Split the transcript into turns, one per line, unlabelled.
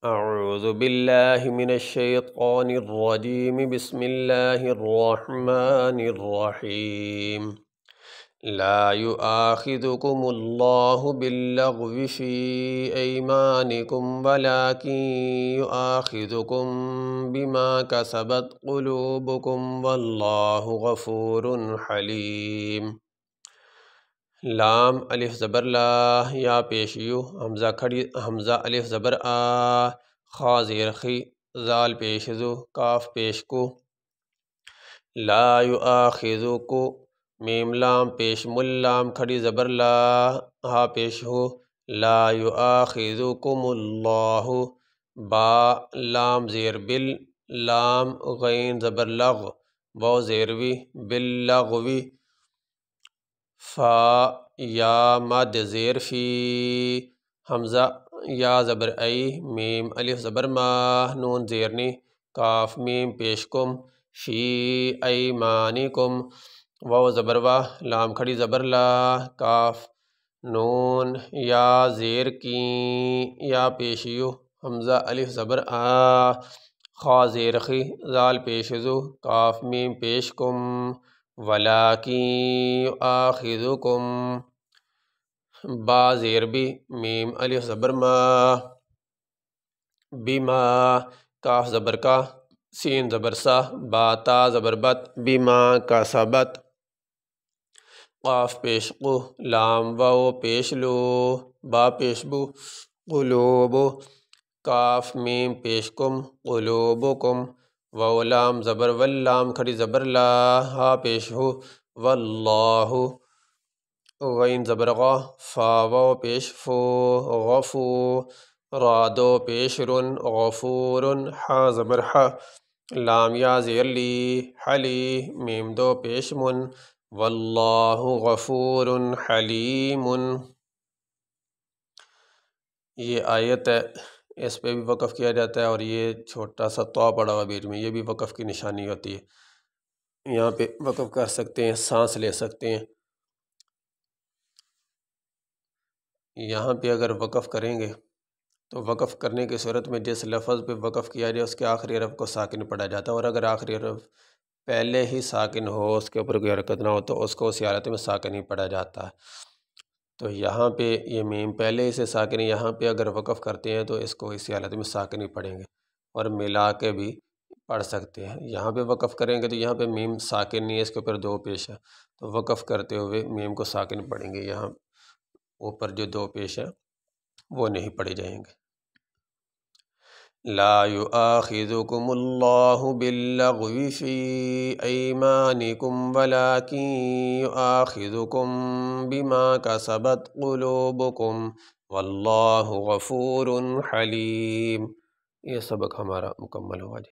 اعوذ باللہ من الشیطان الرجیم بسم اللہ الرحمن الرحیم لا يؤاخذكم الله باللغو في أيمانكم ولكن يؤاخذكم بما كسبت قلوبكم والله غفور حلیم۔ لام الف زبر لا، یا پیشیو، حمزہ کھڑی، حمزہ الف زبر آ، خا زیر خی، زال پیش زو، کاف پیش کو، لا یؤاخذکو، میم لام پیش مل، لام کھڑی زبر لا، ہا پیش ہو، لا یؤاخذکم اللہ، با لام زیر بل، لام غین زبر لغ، واو زیروی، باللغوی، فا یا مد زیر فی، حمزہ یا زبر ای، میم الف زبر ما، نون زیرنی، کاف میم پیش کم، فی ایمانکم، واو زبر وا، لام کھڑی زبر لا، کاف نون یا زیر کی، یا پیشیو، حمزہ الف زبر آ، خا زیر خی، زال پیش زو، کاف میم پیش کم، ولیکن یؤاخذکم، با زیر بی، میم الف زبر ما، بما، کاف زبر کا، سین زبر سا، با تا زبر بت، بما کسبت، قاف پیش قو، لام واو پیش لو، با پیش بو، قلوب، کاف میم پیش کم، قلوبکم، واو لام زبر ول، لام کھڑی زبر لا، ہا پیش ہو، واللہ، غین زبر غا، فا واو پیش فو، غفو، را دو پیش رن، غفور، حا زبر حا، لام یا زیر لی، حلی، میم دو پیش من، واللہ غفور حلیم۔ یہ آیت ہے، اس پہ بھی وقف کیا جاتا ہے، اور یہ چھوٹا سا طا پڑا ہوا بیچ میں، یہ بھی وقف کی نشانی ہوتی ہے۔ یہاں پہ وقف کر سکتے ہیں، سانس لے سکتے ہیں۔ یہاں پہ اگر وقف کریں گے تو وقف کرنے کی صورت میں جس لفظ پہ وقف کیا جائے اس کے آخری حرف کو ساکن پڑھا جاتا ہے، اور اگر آخری حرف پہلے ہی ساکن ہو، اس کے اوپر کوئی حرکت نہ ہو، تو اس کو اسی حالت میں ساکن ہی پڑھا جاتا ہے۔ تو یہاں پہ یہ میم پہلے ہی سے ساکن ہے، یہاں پہ اگر وقف کرتے ہیں تو اس کو اسی حالت میں ساکن ہی پڑھیں گے، اور ملا کے بھی پڑھ سکتے ہیں۔ یہاں پہ وقف کریں گے تو یہاں پہ میم ساکن نہیں ہے، اس کے اوپر دو پیش ہے، تو وقف کرتے ہوئے میم کو ساکن پڑھیں گے، یہاں اوپر جو دو پیش ہے وہ نہیں پڑھے جائیں گے۔ لا یؤاخذکم اللہ باللغو فی ایمانکم ولکن یؤاخذکم بما کسبت قلوبکم واللہ غفور حلیم۔ یہ سبق ہمارا مکمل ہوا جی۔